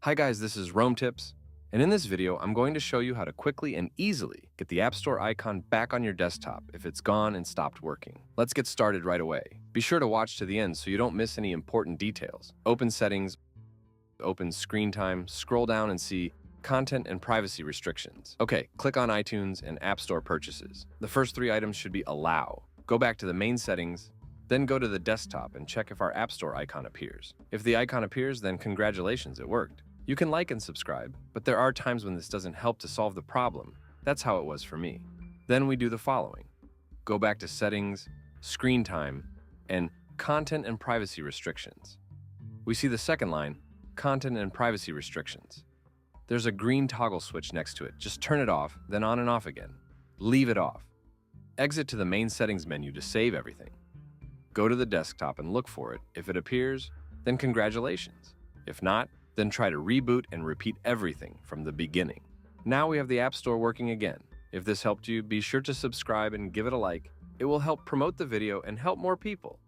Hi guys, this is Rome Tips, and in this video, I'm going to show you how to quickly and easily get the App Store icon back on your desktop if it's gone and stopped working. Let's get started right away. Be sure to watch to the end so you don't miss any important details. Open Settings, open Screen Time, scroll down and see Content and Privacy Restrictions. Okay, click on iTunes and App Store Purchases. The first three items should be Allow. Go back to the main settings, then go to the desktop and check if our App Store icon appears. If the icon appears, then congratulations, it worked. You can like and subscribe, but there are times when this doesn't help to solve the problem. That's how it was for me. Then we do the following. Go back to Settings, Screen Time, and Content and Privacy Restrictions. We see the second line, Content and Privacy Restrictions. There's a green toggle switch next to it. Just turn it off, then on and off again. Leave it off. Exit to the main settings menu to save everything. Go to the desktop and look for it. If it appears, then congratulations. If not, then try to reboot and repeat everything from the beginning. Now we have the App Store working again. If this helped you, be sure to subscribe and give it a like. It will help promote the video and help more people.